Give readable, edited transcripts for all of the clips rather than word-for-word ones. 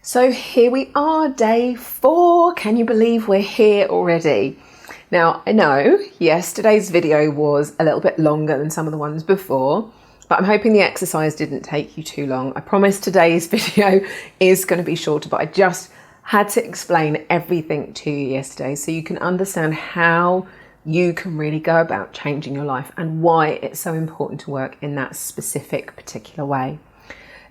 So here we are, day 4. Can you believe we're here already? Now, I know yesterday's video was a little bit longer than some of the ones before, but I'm hoping the exercise didn't take you too long. I promise today's video is going to be shorter, but I just had to explain everything to you yesterday so you can understand how you can really go about changing your life and why it's so important to work in that specific particular way.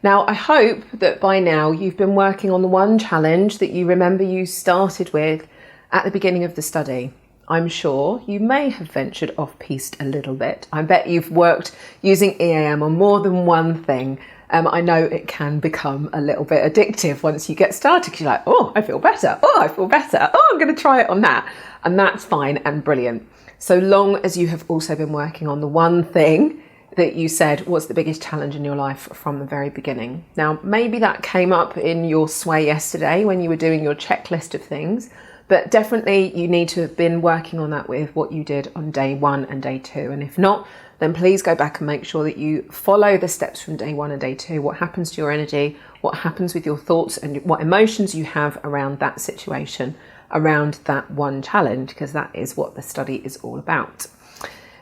Now, I hope that by now you've been working on the one challenge that you remember you started with at the beginning of the study. I'm sure you may have ventured off-piste a little bit. I bet you've worked using EAM on more than one thing. I know it can become a little bit addictive once you get started because you're like, oh, I feel better. Oh, I feel better. Oh, I'm going to try it on that. And that's fine and brilliant. So long as you have also been working on the one thing that you said was the biggest challenge in your life from the very beginning. Now, maybe that came up in your sway yesterday when you were doing your checklist of things, but definitely you need to have been working on that with what you did on day 1 and day 2. And if not, then please go back and make sure that you follow the steps from day 1 and day 2. What happens to your energy, what happens with your thoughts and what emotions you have around that situation, around that one challenge, because that is what the study is all about.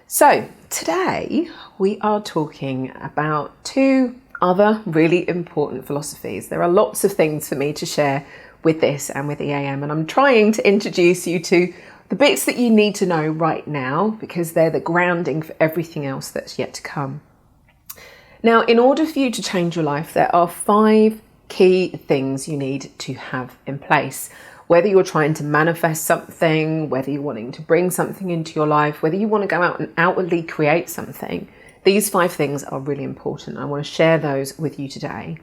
So today we are talking about 2 other really important philosophies. There are lots of things for me to share with this and with EAM, and I'm trying to introduce you to the bits that you need to know right now because they're the grounding for everything else that's yet to come. Now, in order for you to change your life, there are 5 key things you need to have in place. Whether you're trying to manifest something, whether you're wanting to bring something into your life, whether you want to go out and outwardly create something, these 5 things are really important. I want to share those with you today.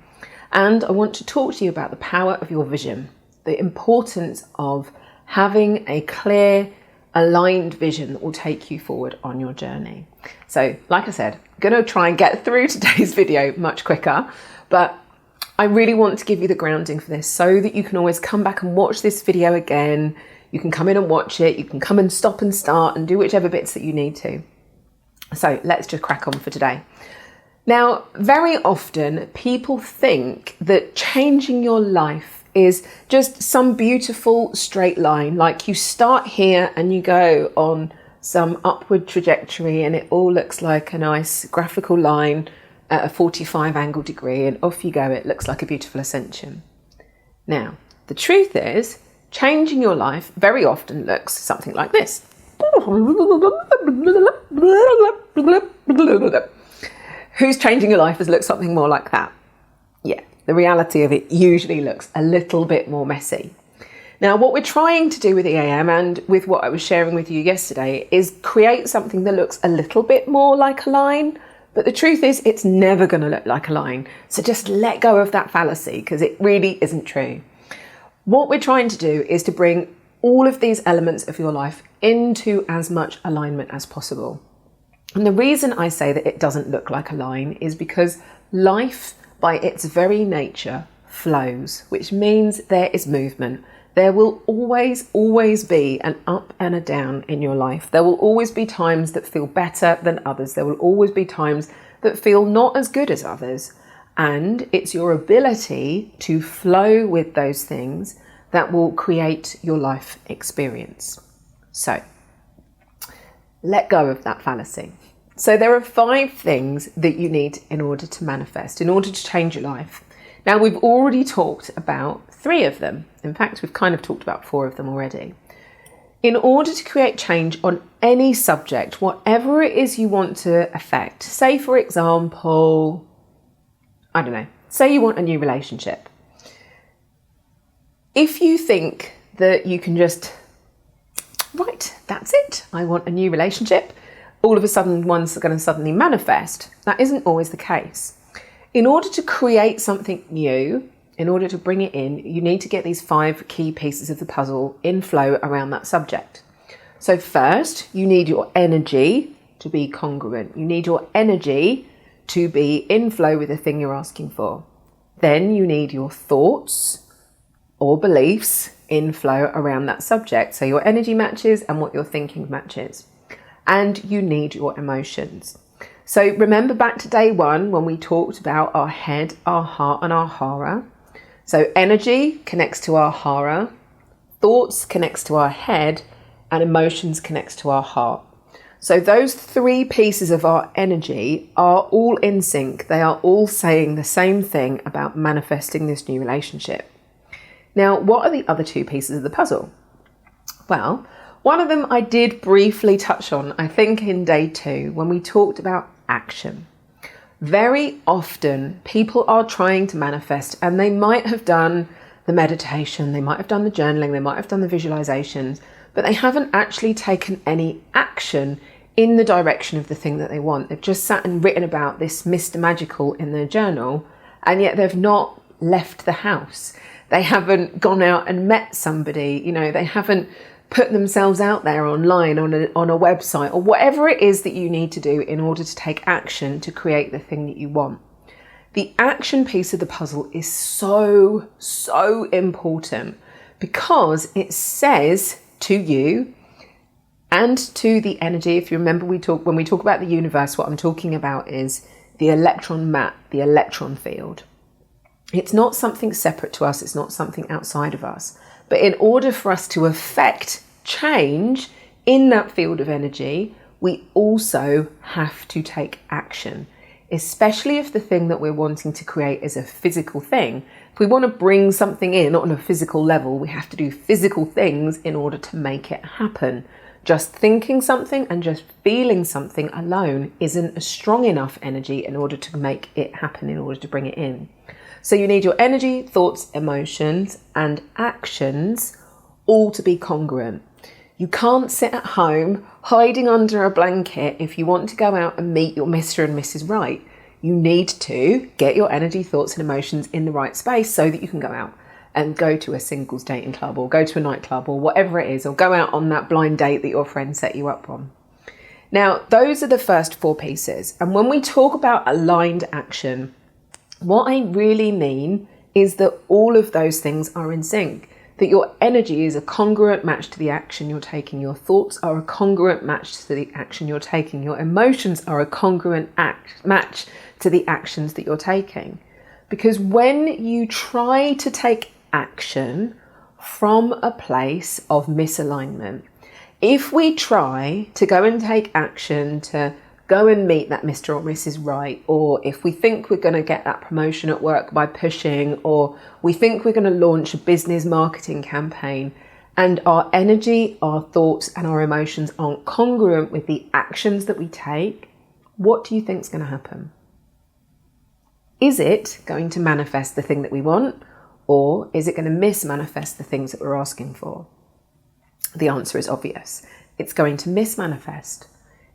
And I want to talk to you about the power of your vision, the importance of having a clear, aligned vision that will take you forward on your journey. So, like I said, I'm going to try and get through today's video much quicker, but I really want to give you the grounding for this so that you can always come back and watch this video again. You can come in and watch it. You can come and stop and start and do whichever bits that you need to. So let's just crack on for today. Now, very often people think that changing your life is just some beautiful straight line. Like you start here and you go on some upward trajectory and it all looks like a nice graphical line at a 45 angle degree, and off you go. It looks like a beautiful ascension. Now, the truth is, changing your life very often looks something like this. Who's changing your life has looked something more like that? Yeah, the reality of it usually looks a little bit more messy. Now, what we're trying to do with EAM and with what I was sharing with you yesterday is create something that looks a little bit more like a line. But the truth is, it's never going to look like a line. So just let go of that fallacy because it really isn't true. What we're trying to do is to bring all of these elements of your life into as much alignment as possible. And the reason I say that it doesn't look like a line is because life, by its very nature, flows, which means there is movement. There will always be an up and a down in your life. There will always be times that feel better than others. There will always be times that feel not as good as others. And it's your ability to flow with those things that will create your life experience. So, let go of that fallacy. So there are 5 things that you need in order to manifest, in order to change your life. Now, we've already talked about 3 of them. In fact, we've kind of talked about 4 of them already. In order to create change on any subject, whatever it is you want to affect, say, for example, I don't know, say you want a new relationship. If you think that you can just, right, that's it, I want a new relationship, all of a sudden one's going to suddenly manifest, that isn't always the case. In order to create something new, in order to bring it in, you need to get these 5 key pieces of the puzzle in flow around that subject. So first, you need your energy to be congruent. You need your energy to be in flow with the thing you're asking for. Then you need your thoughts or beliefs in flow around that subject. So your energy matches and what you're thinking matches. And you need your emotions. So remember back to day 1 when we talked about our head, our heart and our hara. So energy connects to our hara, thoughts connects to our head, and emotions connects to our heart. So those three pieces of our energy are all in sync. They are all saying the same thing about manifesting this new relationship. Now, what are the other two pieces of the puzzle? Well, one of them I did briefly touch on, I think in day 2, when we talked about action. Very often people are trying to manifest, and they might have done the meditation, they might have done the journaling, they might have done the visualizations, but they haven't actually taken any action in the direction of the thing that they want. They've just sat and written about this Mr. Magical in their journal, and yet they've not left the house. They haven't gone out and met somebody, they haven't put themselves out there online on a website or whatever it is that you need to do in order to take action to create the thing that you want. The action piece of the puzzle is so important, because it says to you and to the energy. If you remember, when we talk about the universe, what I'm talking about is the electron map, the electron field. It's not something separate to us. It's not something outside of us. But in order for us to affect change in that field of energy, we also have to take action, especially if the thing that we're wanting to create is a physical thing. If we want to bring something in on a physical level, we have to do physical things in order to make it happen. Just thinking something and just feeling something alone isn't a strong enough energy in order to make it happen, in order to bring it in. So you need your energy, thoughts, emotions, and actions all to be congruent. You can't sit at home hiding under a blanket if you want to go out and meet your Mr. and Mrs. Right. You need to get your energy, thoughts, and emotions in the right space so that you can go out and go to a singles dating club, or go to a nightclub, or whatever it is, or go out on that blind date that your friend set you up on. Now, those are the first 4 pieces. And when we talk about aligned action, what I really mean is that all of those things are in sync, that your energy is a congruent match to the action you're taking, your thoughts are a congruent match to the action you're taking, your emotions are a congruent match to the actions that you're taking. Because when you try to take action from a place of misalignment, if we try to go and take action to go and meet that Mr. or Mrs. Right, or if we think we're going to get that promotion at work by pushing, or we think we're going to launch a business marketing campaign, and our energy, our thoughts, and our emotions aren't congruent with the actions that we take, what do you think is going to happen? Is it going to manifest the thing that we want, or is it going to mismanifest the things that we're asking for? The answer is obvious. It's going to mismanifest.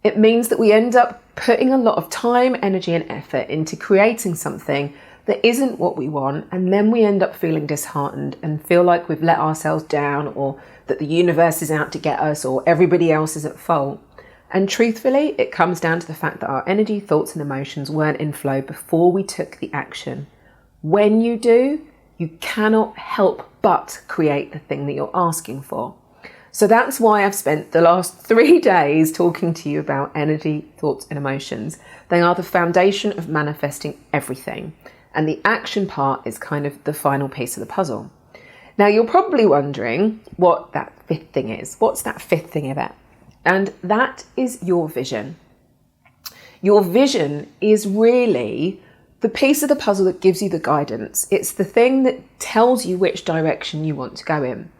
It means that we end up putting a lot of time, energy, and effort into creating something that isn't what we want, and then we end up feeling disheartened and feel like we've let ourselves down, or that the universe is out to get us, or everybody else is at fault. And truthfully, it comes down to the fact that our energy, thoughts, and emotions weren't in flow before we took the action. When you do, you cannot help but create the thing that you're asking for. So that's why I've spent the last 3 days talking to you about energy, thoughts, and emotions. They are the foundation of manifesting everything. And the action part is kind of the final piece of the puzzle. Now, you're probably wondering what that 5th thing is. What's that 5th thing about? And that is your vision. Your vision is really the piece of the puzzle that gives you the guidance. It's the thing that tells you which direction you want to go in.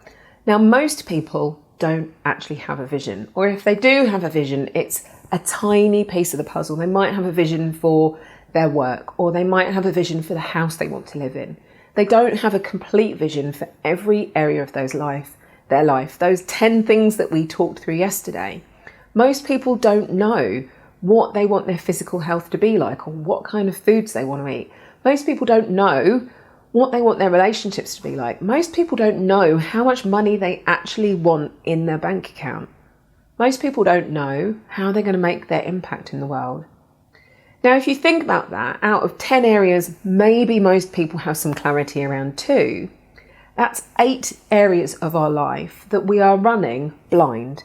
Now, most people don't actually have a vision, or if they do have a vision, it's a tiny piece of the puzzle. They might have a vision for their work, or they might have a vision for the house they want to live in. They don't have a complete vision for every area of their life, those 10 things that we talked through yesterday. Most people don't know what they want their physical health to be like, or what kind of foods they want to eat. Most people don't know what they want their relationships to be like. Most people don't know how much money they actually want in their bank account. Most people don't know how they're going to make their impact in the world. Now, if you think about that, out of 10 areas, maybe most people have some clarity around 2. That's 8 areas of our life that we are running blind.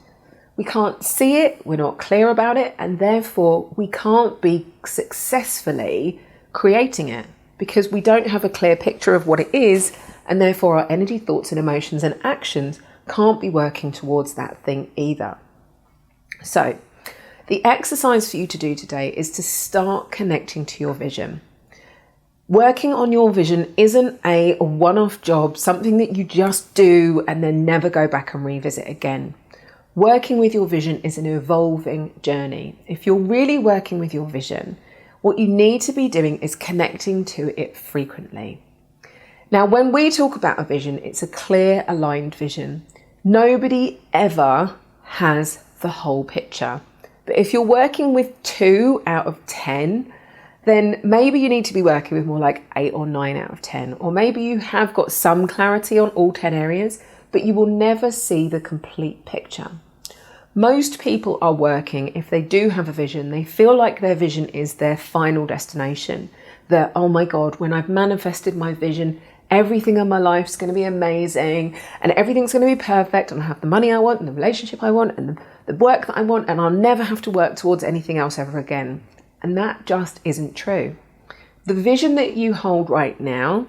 We can't see it, we're not clear about it, and therefore we can't be successfully creating it. because we don't have a clear picture of what it is, and therefore our energy, thoughts and emotions and actions can't be working towards that thing either. So the exercise for you to do today is to start connecting to your vision. Working on your vision isn't a one-off job, something that you just do and then never go back and revisit again. Working with your vision is an evolving journey. If you're really working with your vision, what you need to be doing is connecting to it frequently. Now, when we talk about a vision, it's a clear, aligned vision. Nobody ever has the whole picture. But if you're working with 2 out of 10, then maybe you need to be working with more like 8 or 9 out of 10. Or maybe you have got some clarity on all 10 areas, but you will never see the complete picture. Most people are working, if they do have a vision, they feel like their vision is their final destination. That, oh my God, when I've manifested my vision, everything in my life is going to be amazing and everything's going to be perfect and I have the money I want and the relationship I want and the work that I want, and I'll never have to work towards anything else ever again. And that just isn't true. The vision that you hold right now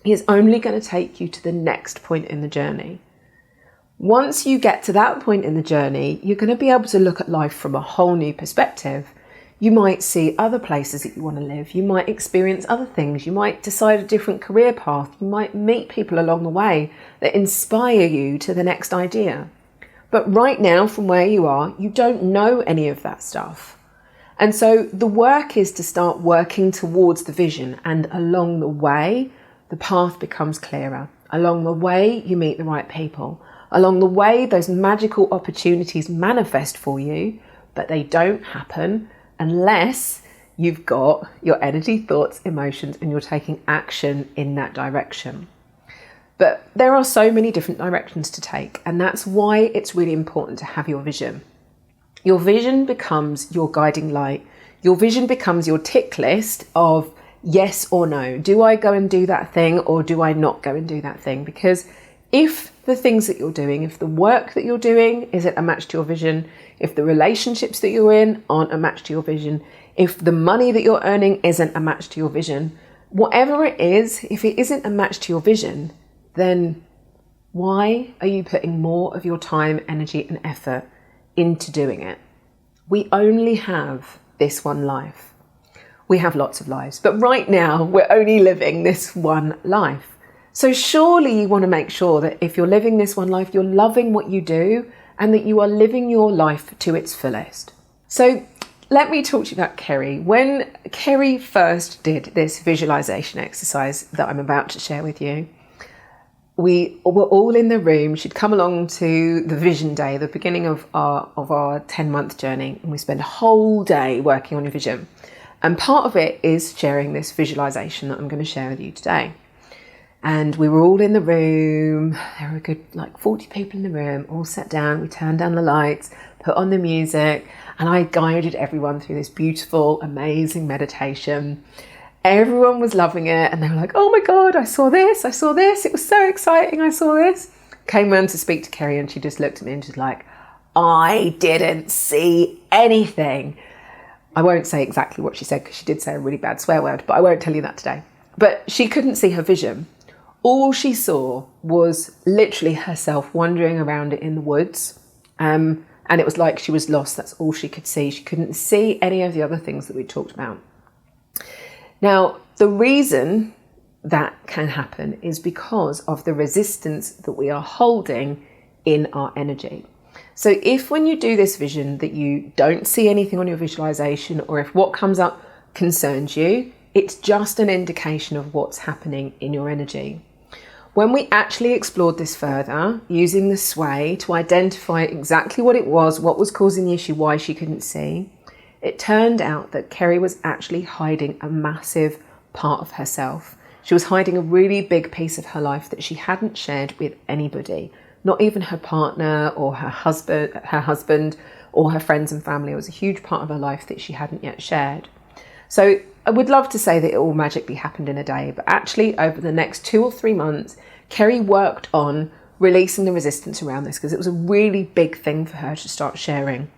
is only going to take you to the next point in the journey. Once you get to that point in the journey, you're going to be able to look at life from a whole new perspective. You might see other places that you want to live. You might experience other things. You might decide a different career path. You might meet people along the way that inspire you to the next idea. But right now, from where you are, you don't know any of that stuff. And so the work is to start working towards the vision, and along the way, the path becomes clearer. Along the way, you meet the right people. Along the way, those magical opportunities manifest for you, but they don't happen unless you've got your energy, thoughts, emotions, and you're taking action in that direction. But there are so many different directions to take, and that's why it's really important to have your vision. Your vision becomes your guiding light. Your vision becomes your tick list of yes or no. Do I go and do that thing, or do I not go and do that thing? Because if the things that you're doing, if the work that you're doing isn't a match to your vision, if the relationships that you're in aren't a match to your vision, if the money that you're earning isn't a match to your vision, whatever it is, if it isn't a match to your vision, then why are you putting more of your time, energy and effort into doing it? We only have this one life. We have lots of lives, but right now we're only living this one life. So surely you want to make sure that if you're living this one life, you're loving what you do and that you are living your life to its fullest. So let me talk to you about Kerry. When Kerry first did this visualization exercise that I'm about to share with you, we were all in the room. She'd come along to the vision day, the beginning of our 10-month journey, and we spent a whole day working on your vision. And part of it is sharing this visualization that I'm going to share with you today. And we were all in the room. There were a good 40 people in the room, all sat down. We turned down the lights, put on the music, and I guided everyone through this beautiful, amazing meditation. Everyone was loving it, and they were like, oh my God, I saw this, it was so exciting, I saw this. Came around to speak to Kerry, and she just looked at me and she's like, I didn't see anything. I won't say exactly what she said because she did say a really bad swear word, but I won't tell you that today. But she couldn't see her vision. All she saw was literally herself wandering around it in the woods. And it was like she was lost. That's all she could see. She couldn't see any of the other things that we talked about. Now, the reason that can happen is because of the resistance that we are holding in our energy. So if when you do this vision that you don't see anything on your visualization, or if what comes up concerns you, it's just an indication of what's happening in your energy. When we actually explored this further, using the sway to identify exactly what it was, what was causing the issue, why she couldn't see, it turned out that Kerry was actually hiding a massive part of herself. She was hiding a really big piece of her life that she hadn't shared with anybody, not even her partner or her husband or her friends and family. It was a huge part of her life that she hadn't yet shared. So I would love to say that it all magically happened in a day, but actually over the next 2 or 3 months, Kerry worked on releasing the resistance around this because it was a really big thing for her to start sharing.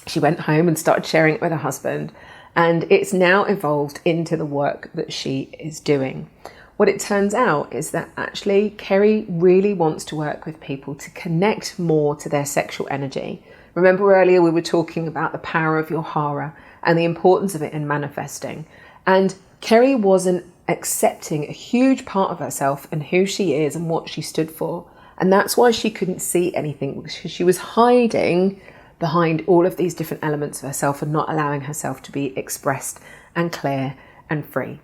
She went home and started sharing it with her husband, And it's now evolved into the work that she is doing. What it turns out is that actually Kerry really wants to work with people to connect more to their sexual energy. Remember earlier we were talking about the power of your hara and the importance of it in manifesting. And Kerry wasn't accepting a huge part of herself and who she is and what she stood for. And that's why she couldn't see anything, because she was hiding behind all of these different elements of herself and not allowing herself to be expressed and clear and free.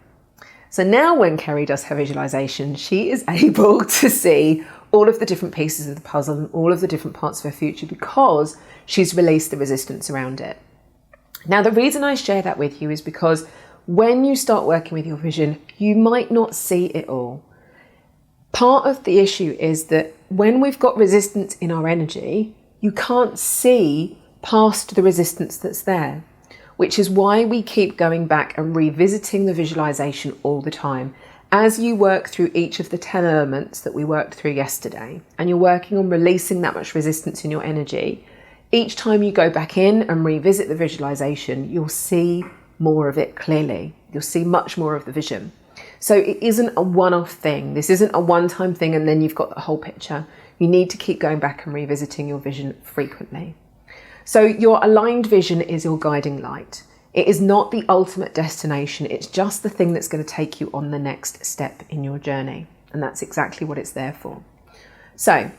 So now when Kerry does her visualization, she is able to see all of the different pieces of the puzzle and all of the different parts of her future because she's released the resistance around it. Now, the reason I share that with you is because when you start working with your vision, you might not see it all. Part of the issue is that when we've got resistance in our energy, you can't see past the resistance that's there, which is why we keep going back and revisiting the visualization all the time. As you work through each of the 10 elements that we worked through yesterday, and you're working on releasing that much resistance in your energy, each time you go back in and revisit the visualization, you'll see more of it clearly. You'll see much more of the vision. So it isn't a one-off thing. This isn't a one-time thing and then you've got the whole picture. You need to keep going back and revisiting your vision frequently. So your aligned vision is your guiding light. It is not the ultimate destination. It's just the thing that's going to take you on the next step in your journey. And that's exactly what it's there for. So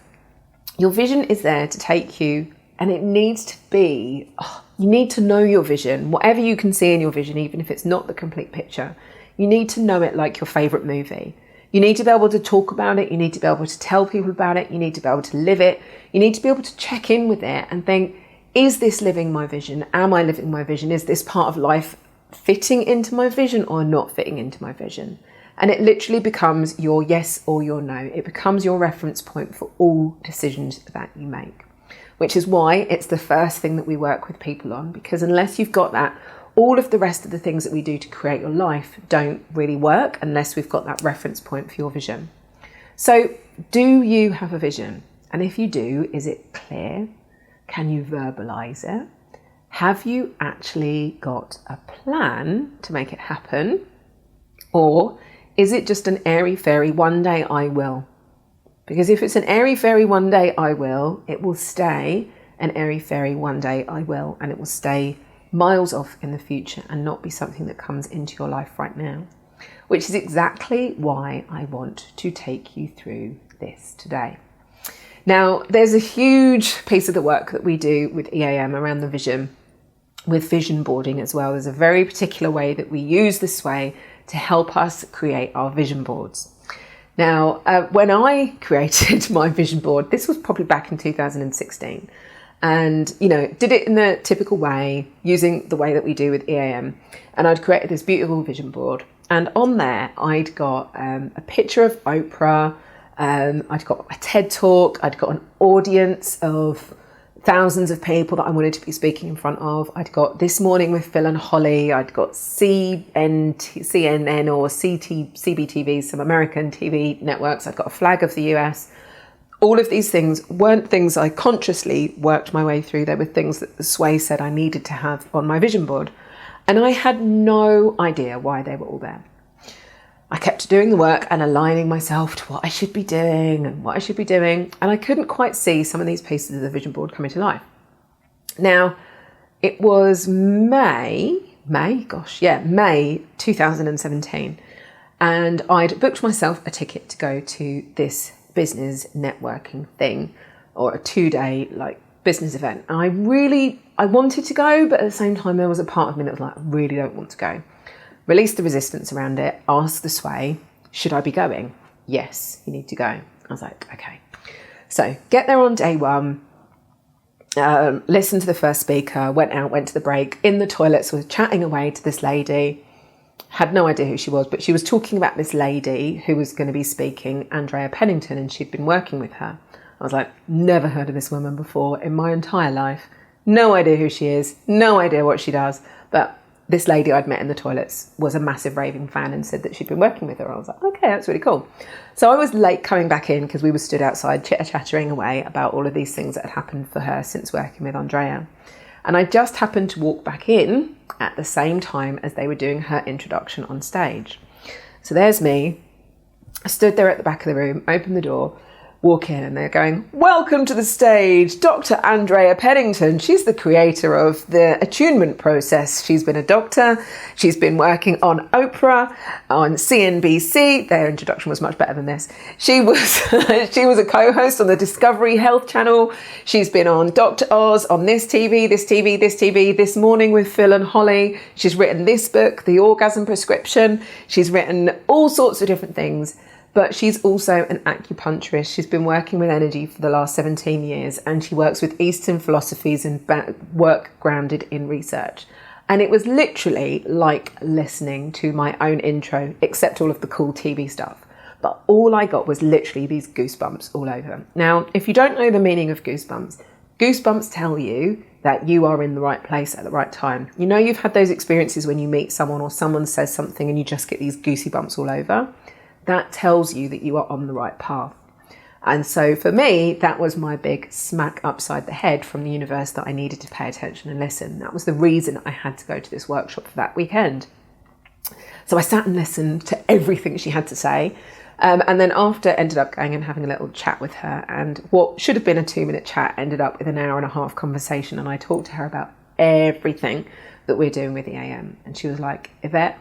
your vision is there to take you, and it needs to be, you need to know your vision. Whatever you can see in your vision, even if it's not the complete picture, you need to know it like your favorite movie. You need to be able to talk about it. You need to be able to tell people about it. You need to be able to live it. You need to be able to check in with it and think, is this living my vision? Am I living my vision? Is this part of life fitting into my vision or not fitting into my vision? And it literally becomes your yes or your no. It becomes your reference point for all decisions that you make, which is why it's the first thing that we work with people on, because unless you've got that, all of the rest of the things that we do to create your life don't really work unless we've got that reference point for your vision. So do you have a vision? And if you do, is it clear? Can you verbalize it? Have you actually got a plan to make it happen? Or is it just an airy-fairy, one day I will? Because if it's an airy-fairy, one day I will, it will stay an airy-fairy, one day I will, and it will stay miles off in the future and not be something that comes into your life right now, which is exactly why I want to take you through this today. Now, there's a huge piece of the work that we do with EAM around the vision, with vision boarding as well. There's a very particular way that we use this way to help us create our vision boards. Now, when I created my vision board, this was probably back in 2016. And, did it in the typical way, using the way that we do with EAM. And I'd created this beautiful vision board. And on there, I'd got a picture of Oprah. I'd got a TED talk. I'd got an audience of thousands of people that I wanted to be speaking in front of. I'd got This Morning with Phil and Holly. I'd got CNN or CBTV, some American TV networks. I'd got a flag of the US. All of these things weren't things I consciously worked my way through. They were things that the Sway said I needed to have on my vision board. And I had no idea why they were all there. I kept doing the work and aligning myself to what I should be doing and what I should be doing. And I couldn't quite see some of these pieces of the vision board coming to life. Now, it was May 2017. And I'd booked myself a ticket to go to this business networking thing, or a 2-day business event. And I wanted to go, but at the same time there was a part of me that was like, I really don't want to go. Release the resistance around it, ask the Sway, should I be going? Yes, you need to go. I was like, okay. So get there on day one, listened to the first speaker, went to the break, in the toilets, was chatting away to this lady. Had no idea who she was, but she was talking about this lady who was going to be speaking, Andrea Pennington, and she'd been working with her. I was like, never heard of this woman before in my entire life. No idea who she is, no idea what she does. But this lady I'd met in the toilets was a massive raving fan and said that she'd been working with her. I was like, okay, that's really cool. So I was late coming back in because we were stood outside chitter-chattering away about all of these things that had happened for her since working with Andrea. And I just happened to walk back in at the same time as they were doing her introduction on stage. So there's me, I stood there at the back of the room, opened the door, walk in, and they're going, "Welcome to the stage, Dr. Andrea Pennington." She's the creator of the attunement process. She's been a doctor. She's been working on Oprah, on CNBC. Their introduction was much better than this. She was she was a co-host on the Discovery Health Channel. She's been on Dr. Oz, on this TV, This Morning with Phil and Holly. She's written this book, The Orgasm Prescription. She's written all sorts of different things. But she's also an acupuncturist. She's been working with energy for the last 17 years, and she works with Eastern philosophies and work grounded in research. And it was literally like listening to my own intro, except all of the cool TV stuff. But all I got was literally these goosebumps all over. Now, if you don't know the meaning of goosebumps, goosebumps tell you that you are in the right place at the right time. You know, you've had those experiences when you meet someone or someone says something and you just get these goosey bumps all over. That tells you that you are on the right path. And so for me, that was my big smack upside the head from the universe that I needed to pay attention and listen. That was the reason I had to go to this workshop for that weekend. So I sat and listened to everything she had to say. And then after, ended up going and having a little chat with her. And what should have been a 2-minute chat ended up with an hour and a half conversation. And I talked to her about everything that we're doing with the AM. And she was like, "Yvette,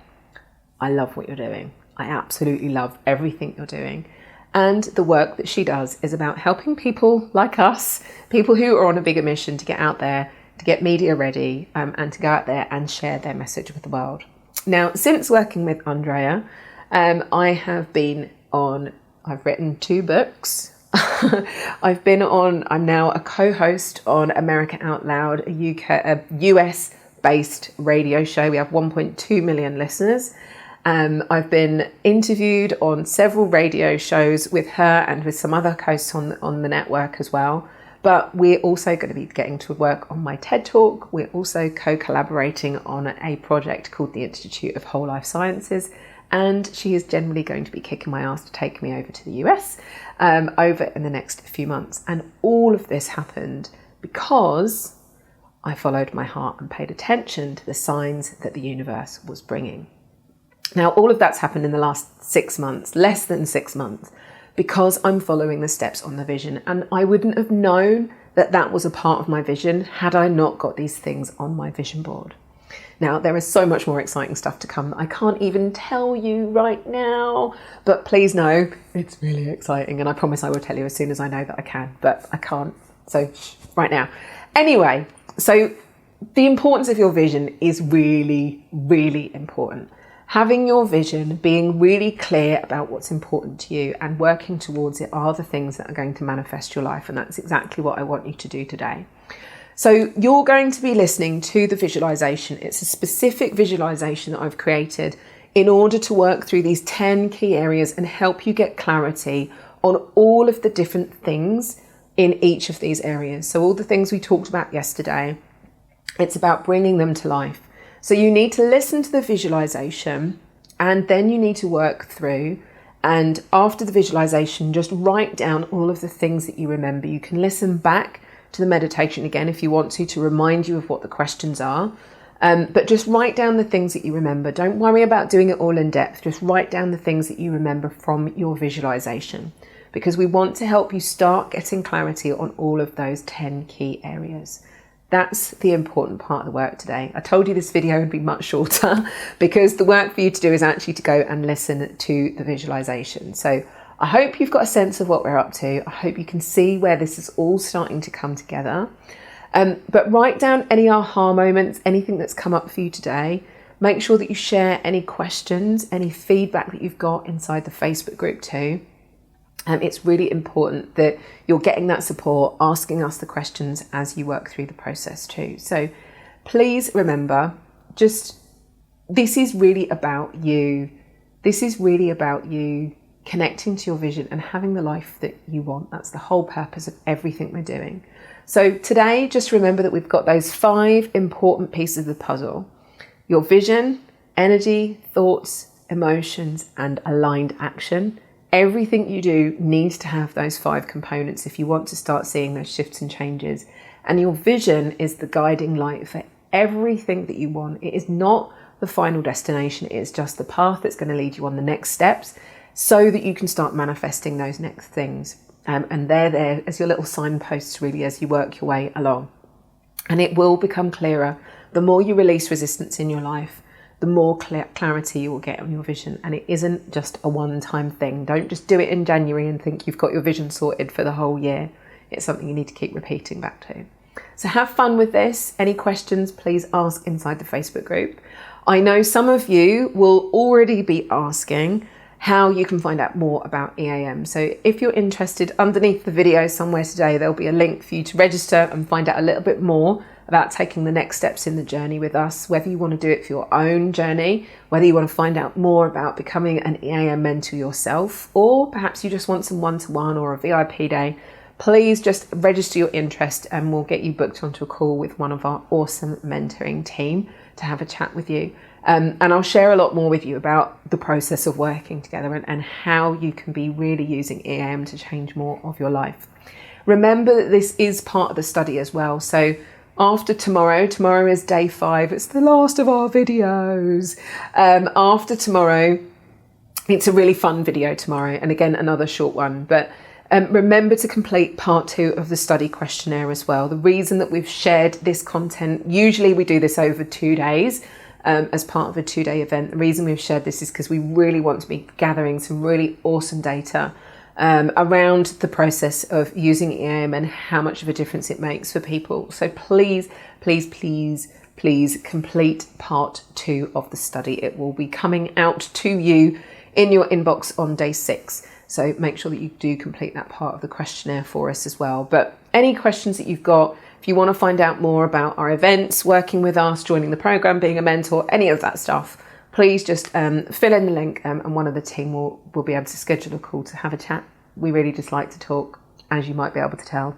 I love what you're doing. I absolutely love everything you're doing." And the work that she does is about helping people like us, people who are on a bigger mission, to get out there, to get media ready, and to go out there and share their message with the world. Now, since working with Andrea, I've written 2 books. I'm now a co-host on America Out Loud, a US-based radio show. We have 1.2 million listeners. I've been interviewed on several radio shows with her and with some other hosts on the network as well. But we're also going to be getting to work on my TED Talk. We're also co-collaborating on a project called the Institute of Whole Life Sciences. And she is generally going to be kicking my ass to take me over to the US over in the next few months. And all of this happened because I followed my heart and paid attention to the signs that the universe was bringing. Now, all of that's happened in the last 6 months, less than 6 months, because I'm following the steps on the vision. And I wouldn't have known that that was a part of my vision had I not got these things on my vision board. Now, there is so much more exciting stuff to come. I can't even tell you right now, but please know it's really exciting. And I promise I will tell you as soon as I know that I can, but I can't. So right now. Anyway, so the importance of your vision is really, really important. Having your vision, being really clear about what's important to you and working towards it are the things that are going to manifest your life. And that's exactly what I want you to do today. So you're going to be listening to the visualization. It's a specific visualization that I've created in order to work through these 10 key areas and help you get clarity on all of the different things in each of these areas. So all the things we talked about yesterday, it's about bringing them to life. So you need to listen to the visualization and then you need to work through, and after the visualization, just write down all of the things that you remember. You can listen back to the meditation again if you want to remind you of what the questions are. But just write down the things that you remember. Don't worry about doing it all in depth. Just write down the things that you remember from your visualization, because we want to help you start getting clarity on all of those 10 key areas. That's the important part of the work today. I told you this video would be much shorter because the work for you to do is actually to go and listen to the visualization. So I hope you've got a sense of what we're up to. I hope you can see where this is all starting to come together. But write down any aha moments, anything that's come up for you today. Make sure that you share any questions, any feedback that you've got inside the Facebook group too. It's really important that you're getting that support, asking us the questions as you work through the process too. So please remember, this is really about you. This is really about you connecting to your vision and having the life that you want. That's the whole purpose of everything we're doing. So today, just remember that we've got those 5 important pieces of the puzzle: your vision, energy, thoughts, emotions, and aligned action. Everything you do needs to have those 5 components if you want to start seeing those shifts and changes And your vision is the guiding light for everything that you want. It is not the final destination. It is just the path that's going to lead you on the next steps so that you can start manifesting those next things. And they're there as your little signposts, really, as you work your way along. And it will become clearer. The more you release resistance in your life, the more clarity you will get on your vision. And it isn't just a one-time thing. Don't just do it in January and think you've got your vision sorted for the whole year. It's something you need to keep repeating back to. So have fun with this. Any questions, please ask inside the Facebook group. I know some of you will already be asking how you can find out more about EAM. So if you're interested, underneath the video somewhere today, there'll be a link for you to register and find out a little bit more about taking the next steps in the journey with us, whether you want to do it for your own journey, whether you want to find out more about becoming an EAM mentor yourself, or perhaps you just want some one-to-one or a VIP day. Please just register your interest and we'll get you booked onto a call with one of our awesome mentoring team to have a chat with you. And I'll share a lot more with you about the process of working together and how you can be really using EAM to change more of your life. Remember that this is part of the study as well. So after tomorrow is day 5. It's the last of our videos. After tomorrow, it's a really fun video tomorrow. And again, another short one. But remember to complete part 2 of the study questionnaire as well. The reason that we've shared this content, usually we do this over 2 days, as part of a 2-day event. The reason we've shared this is because we really want to be gathering some really awesome data around the process of using EAM and how much of a difference it makes for people. So please, please, please, please complete part 2 of the study. It will be coming out to you in your inbox on day 6. So make sure that you do complete that part of the questionnaire for us as well. But any questions that you've got, if you want to find out more about our events, working with us, joining the program, being a mentor, any of that stuff, please just fill in the link and one of the team will be able to schedule a call to have a chat. We really just like to talk, as you might be able to tell.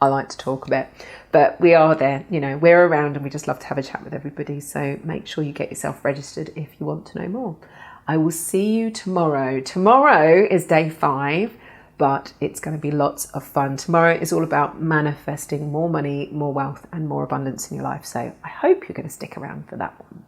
I like to talk a bit, but we are there, we're around and we just love to have a chat with everybody. So make sure you get yourself registered if you want to know more. I will see you tomorrow. Tomorrow is day 5. But it's going to be lots of fun. Tomorrow is all about manifesting more money, more wealth, and more abundance in your life. So I hope you're going to stick around for that one.